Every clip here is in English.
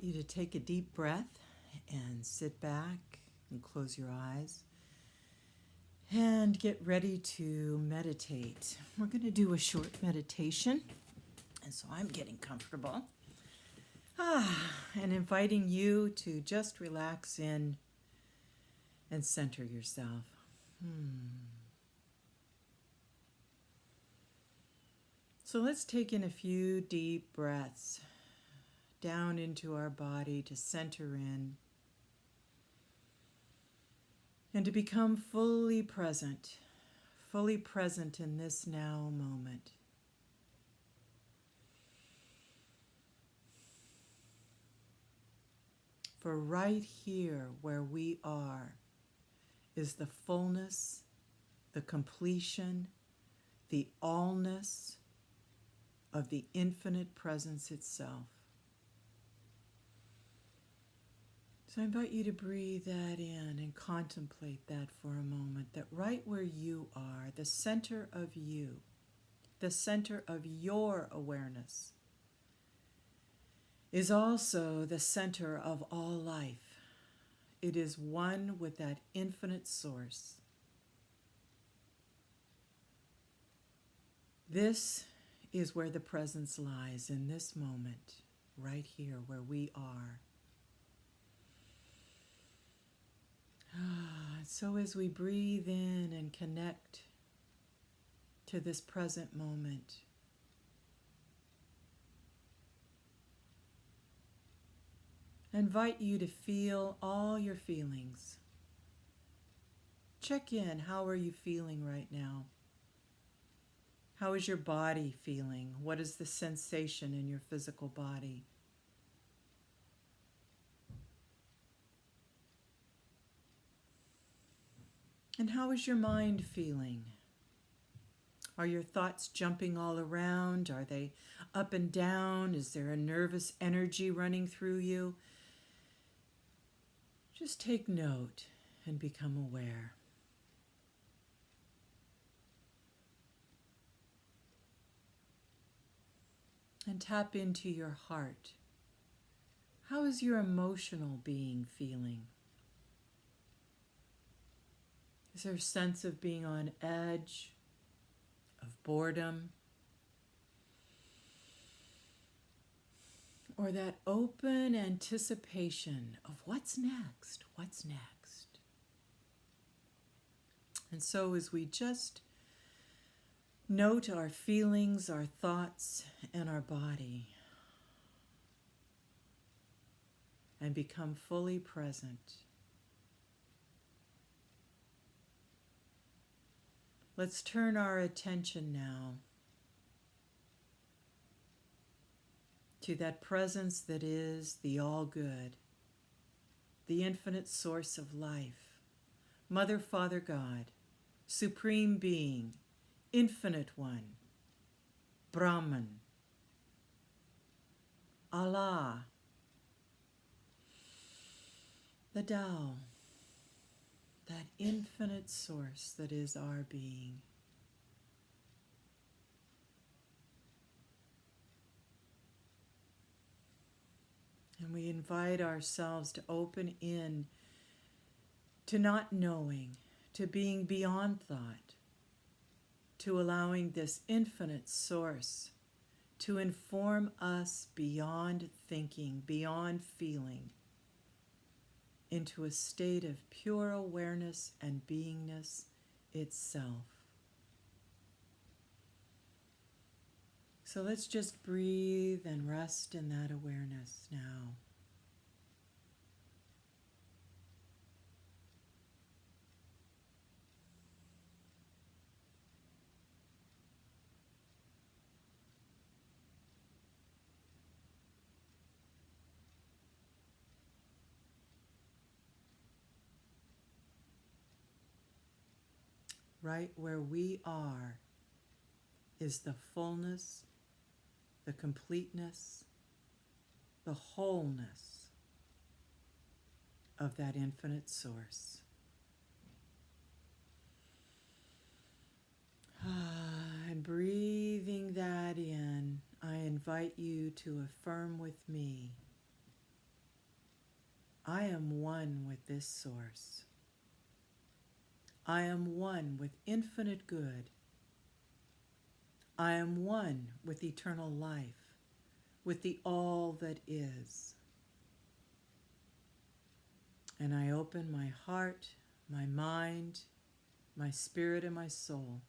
you to take a deep breath and sit back and close your eyes and get ready to meditate. We're going to do a short meditation, and so I'm getting comfortable. And inviting you to just relax in and center yourself. So let's take in a few deep breaths down into our body to center in and to become fully present in this now moment. For right here where we are is the fullness, the completion, the allness of the infinite presence itself. So I invite you to breathe that in and contemplate that for a moment, that right where you are, the center of you, the center of your awareness, is also the center of all life. It is one with that infinite source. This is where the presence lies in this moment, right here where we are. So as we breathe in and connect to this present moment, I invite you to feel all your feelings. Check in. How are you feeling right now? How is your body feeling? What is the sensation in your physical body? And how is your mind feeling? Are your thoughts jumping all around? Are they up and down? Is there a nervous energy running through you? Just take note and become aware. And tap into your heart. How is your emotional being feeling? Is there a sense of being on edge, of boredom, or that open anticipation of what's next, what's next? And so as we just note our feelings, our thoughts, and our body, and become fully present, let's turn our attention now to that presence that is the all-good, the infinite source of life, Mother, Father, God, Supreme Being, Infinite One, Brahman, Allah, the Tao, that infinite source that is our being. And we invite ourselves to open in to not knowing, to being beyond thought, to allowing this infinite source to inform us beyond thinking, beyond feeling, into a state of pure awareness and beingness itself. So let's just breathe and rest in that awareness now. Right where we are is the fullness, the completeness, the wholeness of that infinite source. And breathing that in, I invite you to affirm with me, I am one with this source. I am one with infinite good. I am one with eternal life, with the all that is. And I open my heart, my mind, my spirit, and my soul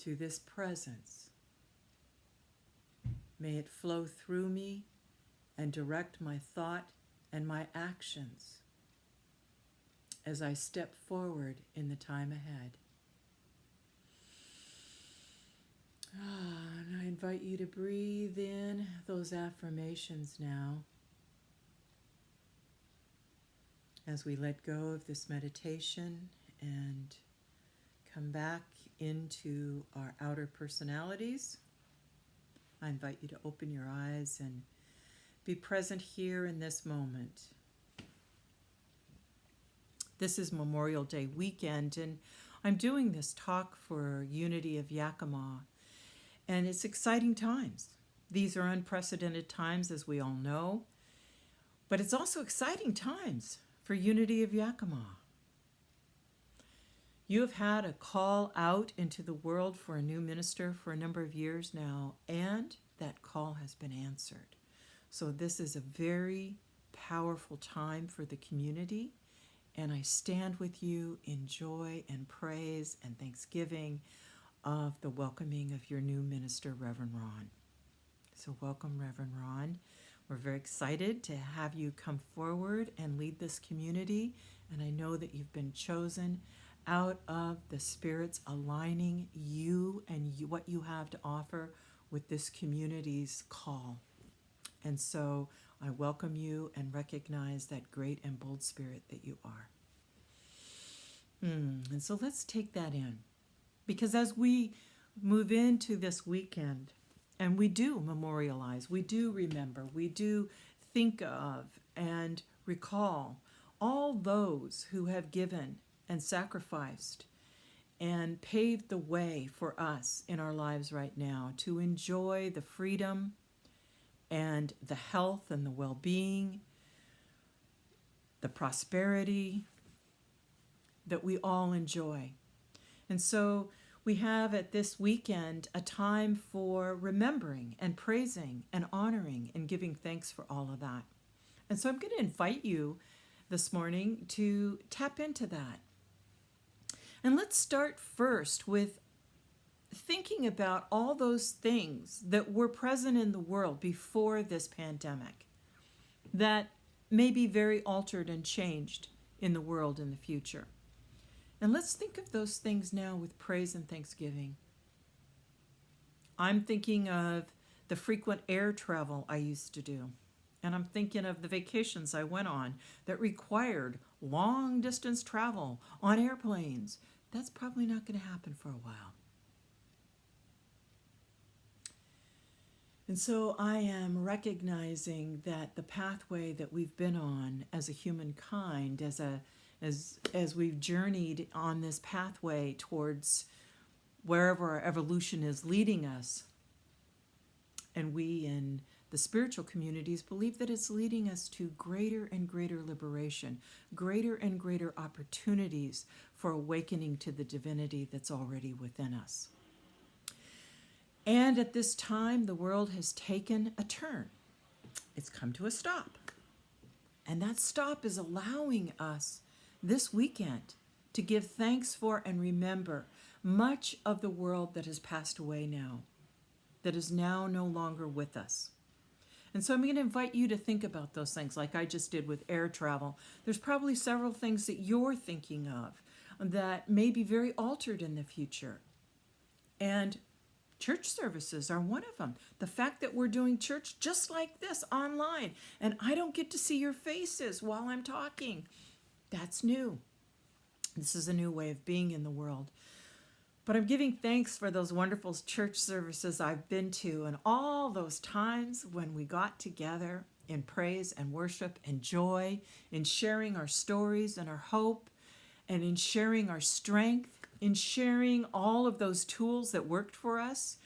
to this presence. May it flow through me and direct my thought and my actions as I step forward in the time ahead. And I invite you to breathe in those affirmations now as we let go of this meditation and come back into our outer personalities. I invite you to open your eyes and be present here in this moment. This is Memorial Day weekend, and I'm doing this talk for Unity of Yakima, and it's exciting times. These are unprecedented times, as we all know, but it's also exciting times for Unity of Yakima. You have had a call out into the world for a new minister for a number of years now, and that call has been answered. So this is a very powerful time for the community, and I stand with you in joy and praise and thanksgiving of the welcoming of your new minister, Reverend Ron. So welcome, Reverend Ron. We're very excited to have you come forward and lead this community, and I know that you've been chosen out of the Spirit's aligning you and what you have to offer with this community's call. And so I welcome you and recognize that great and bold spirit that you are. And so let's take that in. Because as we move into this weekend, and we do memorialize, we do remember, we do think of and recall all those who have given and sacrificed and paved the way for us in our lives right now to enjoy the freedom and the health and the well-being, the prosperity that we all enjoy. And so we have at this weekend a time for remembering and praising and honoring and giving thanks for all of that. And so I'm going to invite you this morning to tap into that. And let's start first with thinking about all those things that were present in the world before this pandemic that may be very altered and changed in the world in the future. And let's think of those things now with praise and thanksgiving. I'm thinking of the frequent air travel I used to do. And I'm thinking of the vacations I went on that required long distance travel on airplanes. That's probably not going to happen for a while. And so I am recognizing that the pathway that we've been on as a humankind, as we've journeyed on this pathway towards wherever our evolution is leading us, and we in the spiritual communities believe that it's leading us to greater and greater liberation, greater and greater opportunities for awakening to the divinity that's already within us. And at this time, the world has taken a turn. It's come to a stop. And that stop is allowing us this weekend to give thanks for and remember much of the world that has passed away now, that is now no longer with us. And so I'm going to invite you to think about those things like I just did with air travel. There's probably several things that you're thinking of that may be very altered in the future. And church services are one of them. The fact that we're doing church just like this online, and I don't get to see your faces while I'm talking, that's new. This is a new way of being in the world. But I'm giving thanks for those wonderful church services I've been to and all those times when we got together in praise and worship and joy, in sharing our stories and our hope, and in sharing our strength, in sharing all of those tools that worked for us,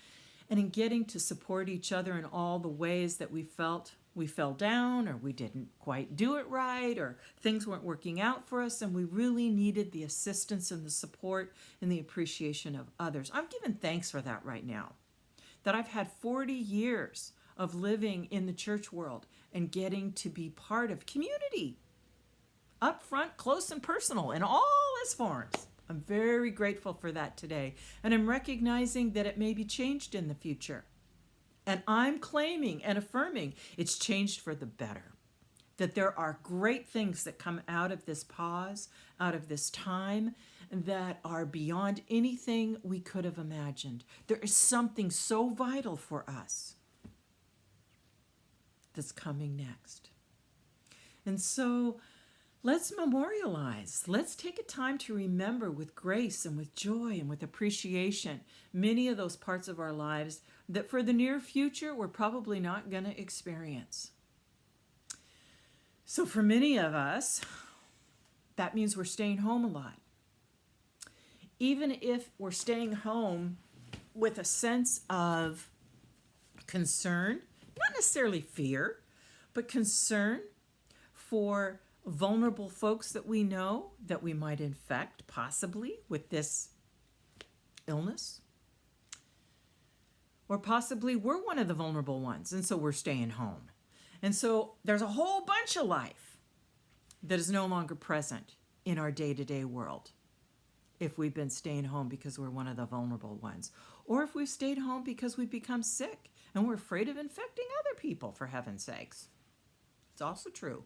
and in getting to support each other in all the ways that we felt we fell down, or we didn't quite do it right, or things weren't working out for us, and we really needed the assistance and the support and the appreciation of others. I'm giving thanks for that right now, that I've had 40 years of living in the church world and getting to be part of community, up front, close and personal in all its forms. I'm very grateful for that today, and I'm recognizing that it may be changed in the future. And I'm claiming and affirming it's changed for the better. That there are great things that come out of this pause, out of this time, that are beyond anything we could have imagined. There is something so vital for us that's coming next. And so let's memorialize. Let's take a time to remember with grace and with joy and with appreciation many of those parts of our lives that for the near future we're probably not going to experience. So for many of us, that means we're staying home a lot. Even if we're staying home with a sense of concern, not necessarily fear, but concern for vulnerable folks that we know that we might infect possibly with this illness. Or possibly we're one of the vulnerable ones, and so we're staying home. And so there's a whole bunch of life that is no longer present in our day-to-day world if we've been staying home because we're one of the vulnerable ones. Or if we've stayed home because we've become sick and we're afraid of infecting other people, for heaven's sakes. It's also true.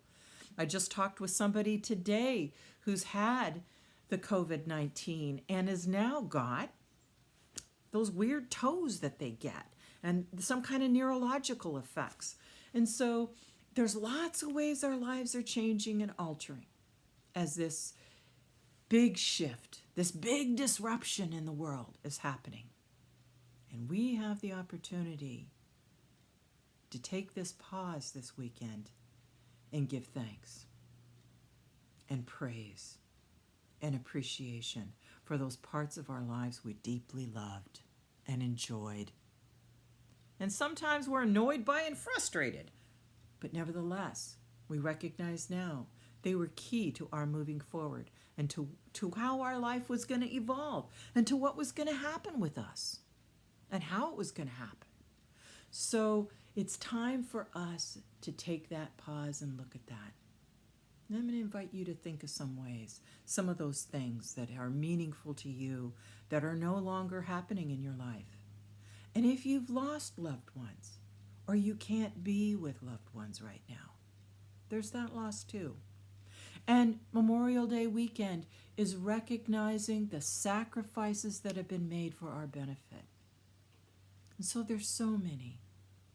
I just talked with somebody today who's had the COVID-19 and has now got those weird toes that they get and some kind of neurological effects. And so there's lots of ways our lives are changing and altering as this big shift, this big disruption in the world is happening. And we have the opportunity to take this pause this weekend and give thanks and praise and appreciation for those parts of our lives we deeply loved and enjoyed. And sometimes we're annoyed by and frustrated, but nevertheless, we recognize now they were key to our moving forward and to how our life was going to evolve and to what was going to happen with us and how it was going to happen. So it's time for us to take that pause and look at that. And I'm going to invite you to think of some ways, some of those things that are meaningful to you that are no longer happening in your life. And if you've lost loved ones or you can't be with loved ones right now, there's that loss too. And Memorial Day weekend is recognizing the sacrifices that have been made for our benefit. And so there's so many.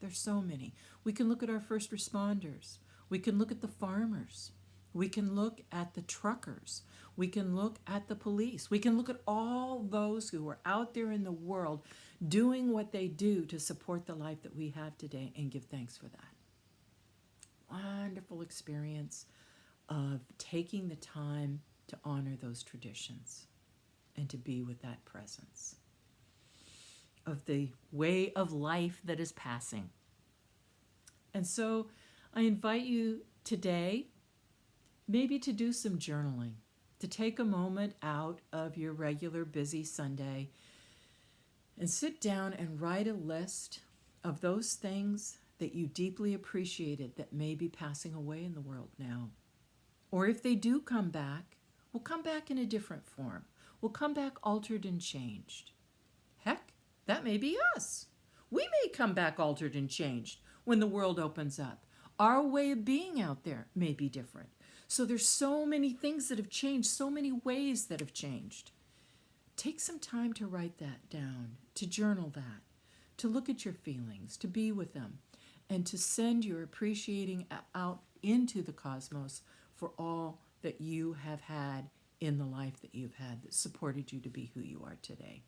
There's so many. We can look at our first responders. We can look at the farmers. We can look at the truckers. We can look at the police. We can look at all those who are out there in the world doing what they do to support the life that we have today and give thanks for that. Wonderful experience of taking the time to honor those traditions and to be with that presence of the way of life that is passing. And so I invite you today maybe to do some journaling, to take a moment out of your regular busy Sunday and sit down and write a list of those things that you deeply appreciated that may be passing away in the world now. Or if they do come back, we'll come back in a different form. We'll come back altered and changed. Heck, that may be us. We may come back altered and changed when the world opens up. Our way of being out there may be different. So there's so many things that have changed, so many ways that have changed. Take some time to write that down, to journal that, to look at your feelings, to be with them, and to send your appreciating out into the cosmos for all that you have had in the life that you've had that supported you to be who you are today.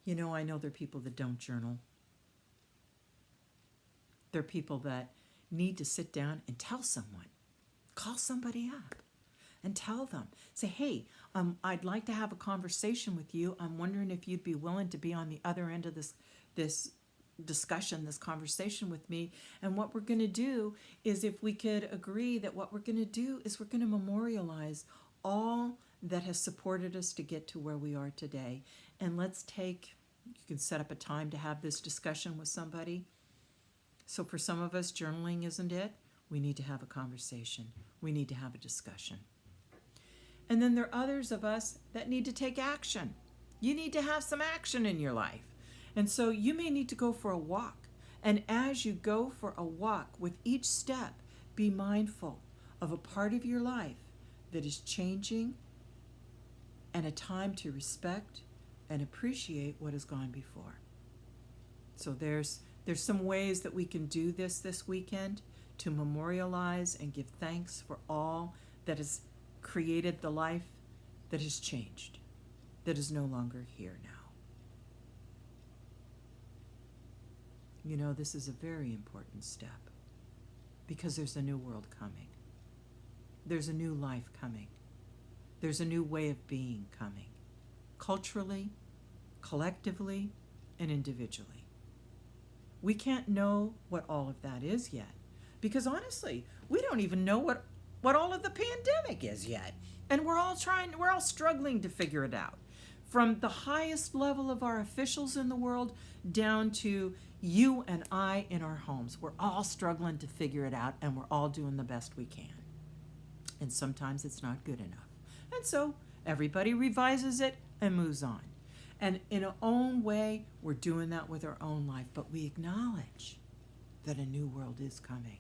You know, I know there are people that don't journal. There are people that need to sit down and tell someone, call somebody up and tell them. Say, hey, I'd like to have a conversation with you. I'm wondering if you'd be willing to be on the other end of this discussion, this conversation with me. And what we're going to do is, if we could agree that what we're going to do is we're going to memorialize all that has supported us to get to where we are today. And you can set up a time to have this discussion with somebody. So for some of us, journaling isn't it. We need to have a conversation. We need to have a discussion. And then there are others of us that need to take action. You need to have some action in your life. And so you may need to go for a walk. And as you go for a walk, with each step, be mindful of a part of your life that is changing, and a time to respect and appreciate what has gone before. So there's some ways that we can do this weekend to memorialize and give thanks for all that has created the life that has changed, that is no longer here now. You know, this is a very important step, because there's a new world coming. There's a new life coming. There's a new way of being coming, culturally, collectively, and individually. We can't know what all of that is yet, because honestly, we don't even know what all of the pandemic is yet. And we're all struggling to figure it out. From the highest level of our officials in the world down to you and I in our homes. We're all struggling to figure it out, and we're all doing the best we can. And sometimes it's not good enough. And so everybody revises it and moves on. And in our own way, we're doing that with our own life. But we acknowledge that a new world is coming,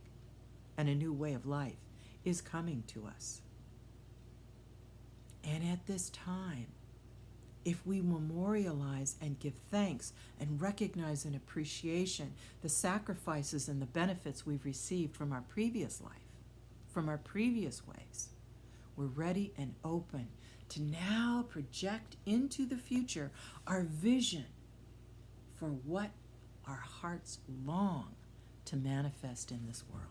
and a new way of life is coming to us. And at this time, if we memorialize and give thanks and recognize and appreciation the sacrifices and the benefits we've received from our previous life, from our previous ways, we're ready and open to now project into the future our vision for what our hearts long to manifest in this world.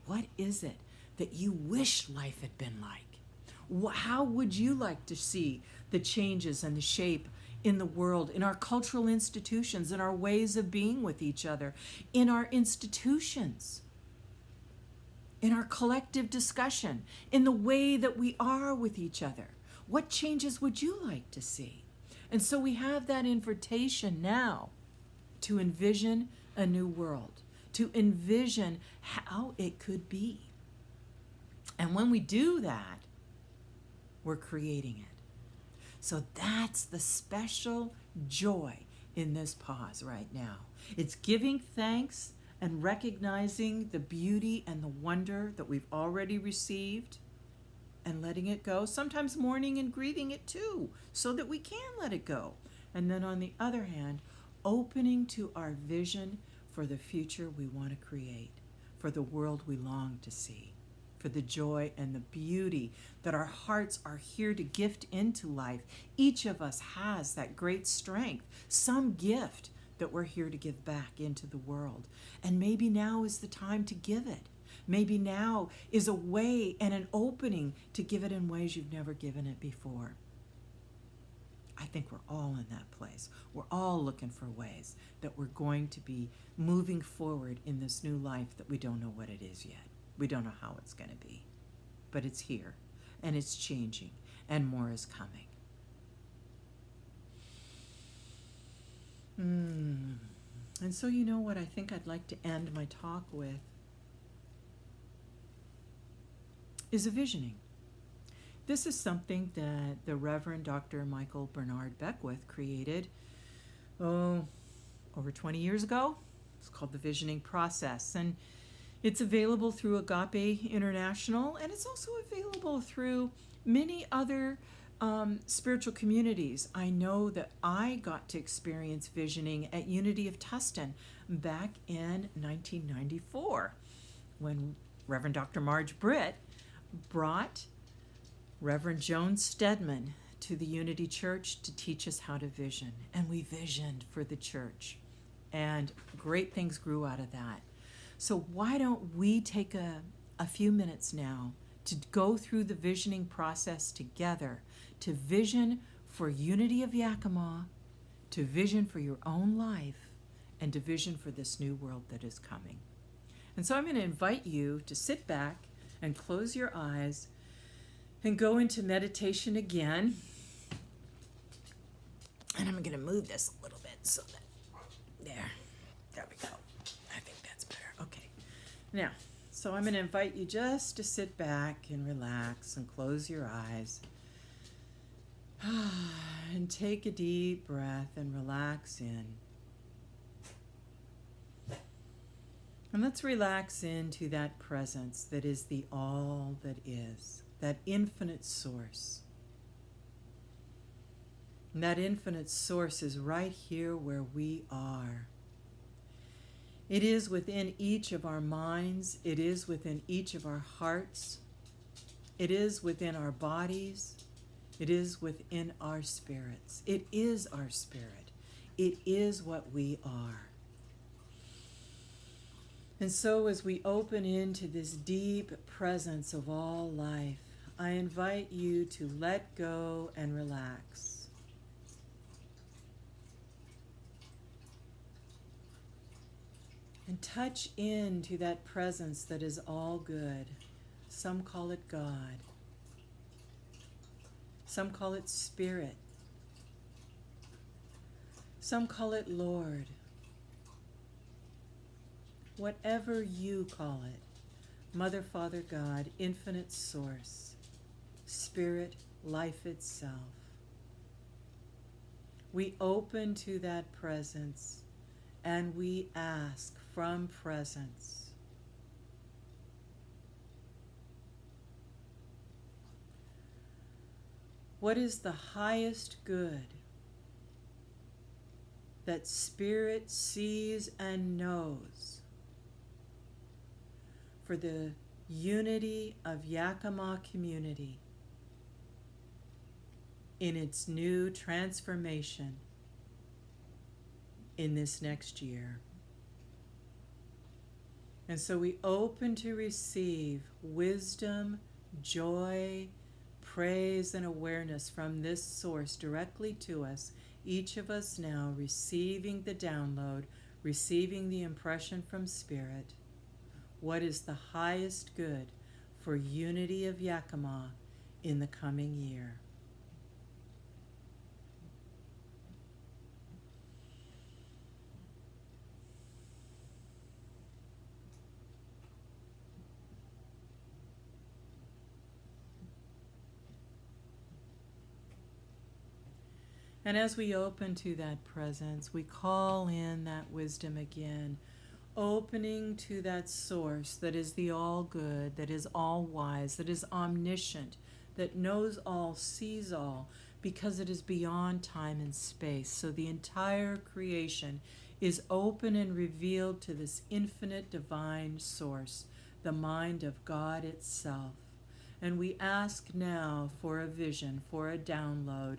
What is it that you wish life had been like? How would you like to see the changes and the shape in the world, in our cultural institutions, in our ways of being with each other, in our institutions, in our collective discussion, in the way that we are with each other? What changes would you like to see? And so we have that invitation now to envision a new world, to envision how it could be. And when we do that, we're creating it. So that's the special joy in this pause right now. It's giving thanks and recognizing the beauty and the wonder that we've already received and letting it go. Sometimes mourning and grieving it too, so that we can let it go. And then on the other hand, opening to our vision for the future we want to create, for the world we long to see, for the joy and the beauty that our hearts are here to gift into life. Each of us has that great strength, some gift that we're here to give back into the world. And maybe now is the time to give it. Maybe now is a way and an opening to give it in ways you've never given it before. I think we're all in that place. We're all looking for ways that we're going to be moving forward in this new life that we don't know what it is yet. We don't know how it's going to be, but it's here, and it's changing, and more is coming. And so you know what I think I'd like to end my talk with is a visioning. This is something that the Reverend Dr. Michael Bernard Beckwith created, over 20 years ago. It's called the Visioning Process, and it's available through Agape International, and it's also available through many other spiritual communities. I know that I got to experience visioning at Unity of Tustin back in 1994 when Reverend Dr. Marge Britt brought Reverend Joan Stedman to the Unity Church to teach us how to vision. And we visioned for the church, and great things grew out of that. So why don't we take a few minutes now to go through the visioning process together, to vision for unity of Yakima, to vision for your own life, and to vision for this new world that is coming. And so I'm going to invite you to sit back and close your eyes and go into meditation again. And I'm going to move this a little bit so that, there we go. I think that's better. Okay. Now, so I'm going to invite you just to sit back and relax and close your eyes. And take a deep breath and relax in. And let's relax into that presence that is the all that is, that infinite source. And that infinite source is right here where we are. It is within each of our minds. It is within each of our hearts. It is within our bodies. It is within our spirits. It is our spirit. It is what we are. And so as we open into this deep presence of all life, I invite you to let go and relax. And touch into that presence that is all good. Some call it God. Some call it Spirit. Some call it Lord. Whatever you call it, Mother, Father, God, infinite source, Spirit, life itself. We open to that presence and we ask from presence. What is the highest good that Spirit sees and knows for the unity of Yakima community in its new transformation in this next year? And so we open to receive wisdom, joy, praise, and awareness from this source directly to us, each of us now receiving the download, receiving the impression from Spirit. What is the highest good for unity of Yakima in the coming year? And as we open to that presence, we call in that wisdom again, opening to that source that is the all good, that is all wise, that is omniscient, that knows all, sees all, because it is beyond time and space. So the entire creation is open and revealed to this infinite divine source, the mind of God itself. And we ask now for a vision, for a download,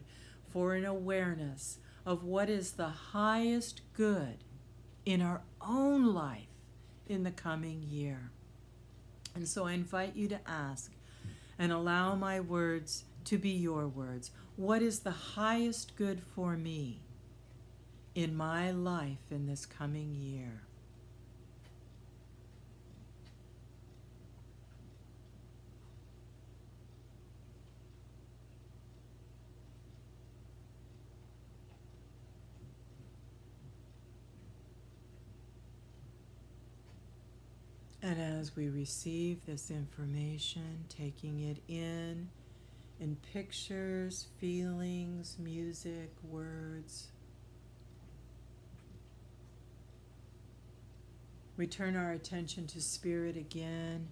for an awareness of what is the highest good in our own life in the coming year. And so I invite you to ask and allow my words to be your words. What is the highest good for me in my life in this coming year? And as we receive this information, taking it in pictures, feelings, music, words, we turn our attention to Spirit again,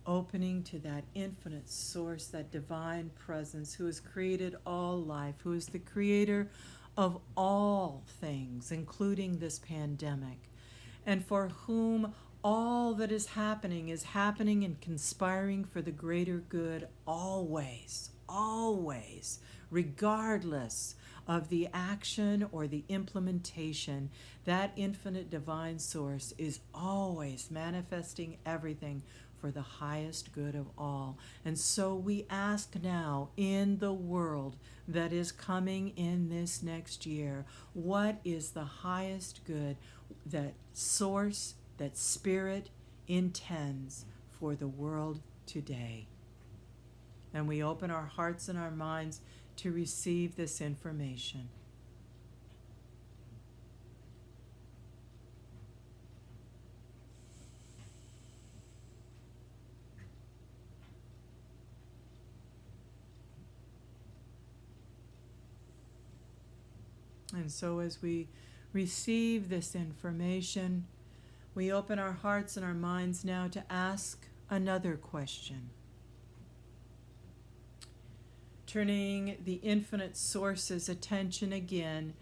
opening to that infinite source, that divine presence who has created all life, who is the creator of all things, including this pandemic, and for whom all that is happening and conspiring for the greater good always, always, regardless of the action or the implementation. That infinite divine source is always manifesting everything for the highest good of all. And so we ask now, in the world that is coming in this next year, what is the highest good that Source, that Spirit intends for the world today? And we open our hearts and our minds to receive this information. And so as we receive this information, we open our hearts and our minds now to ask another question. Turning the infinite Source's attention again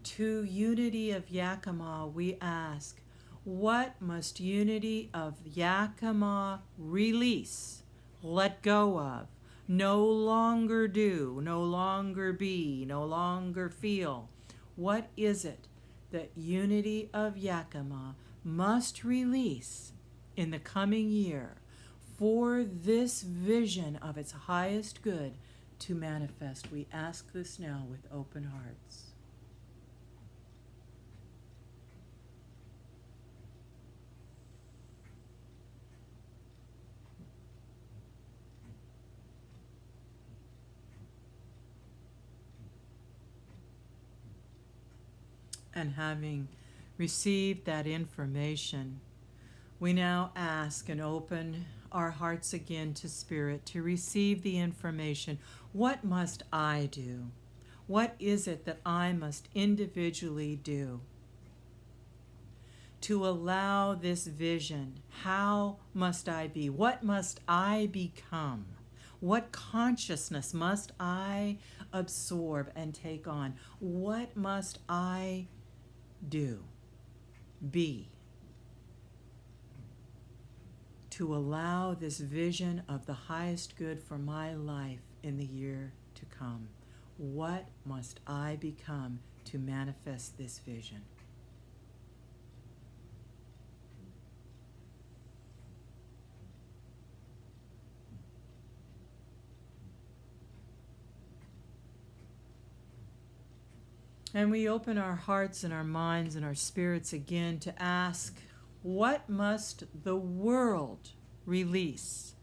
to unity of Yakima, we ask, what must unity of Yakima release, let go of, no longer do, no longer be, no longer feel? What is it that unity of Yakima must release in the coming year for this vision of its highest good to manifest? We ask this now with open hearts. And having received that information, we now ask and open our hearts again to Spirit to receive the information. What must I do? What is it that I must individually do to allow this vision? How must I be? What must I become? What consciousness must I absorb and take on? What must I do, be, to allow this vision of the highest good for my life in the year to come? What must I become to manifest this vision? And we open our hearts and our minds and our spirits again to ask, what must the world release?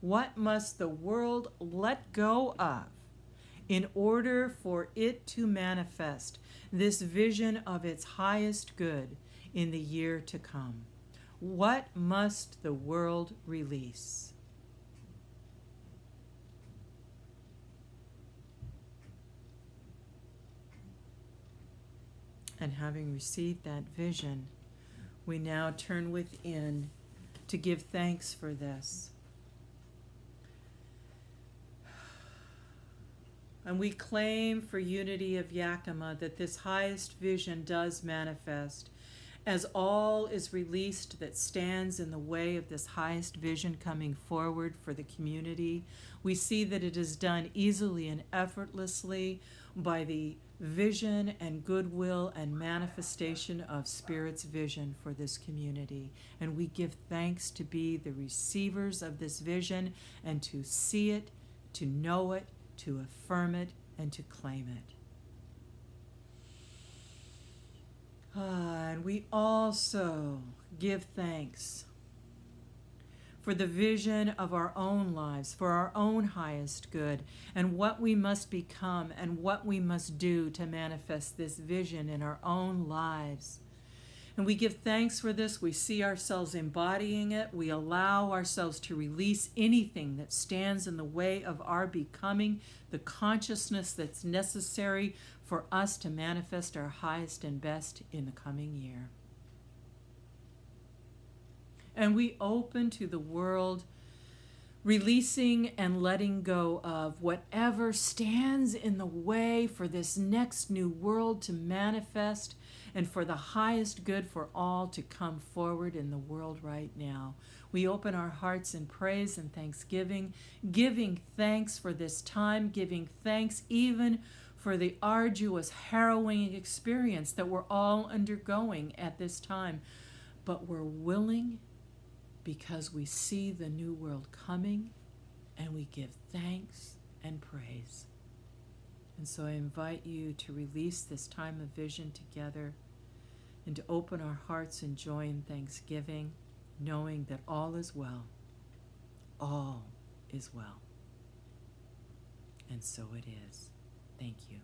What must the world let go of in order for it to manifest this vision of its highest good in the year to come? What must the world release? And having received that vision, we now turn within to give thanks for this. And we claim for unity of Yakima that this highest vision does manifest, as all is released that stands in the way of this highest vision coming forward for the community. We see that it is done easily and effortlessly by the vision and goodwill and manifestation of Spirit's vision for this community. And we give thanks to be the receivers of this vision and to see it, to know it, to affirm it, and to claim it. And we also give thanks for the vision of our own lives, for our own highest good, and what we must become and what we must do to manifest this vision in our own lives. And we give thanks for this. We see ourselves embodying it. We allow ourselves to release anything that stands in the way of our becoming the consciousness that's necessary for us to manifest our highest and best in the coming year. And we open to the world, releasing and letting go of whatever stands in the way for this next new world to manifest and for the highest good for all to come forward in the world right now. We open our hearts in praise and thanksgiving, giving thanks for this time, giving thanks even for the arduous, harrowing experience that we're all undergoing at this time. But we're willing because we see the new world coming and we give thanks and praise. And so I invite you to release this time of vision together and to open our hearts in joy and thanksgiving, knowing that all is well. All is well. And so it is. Thank you.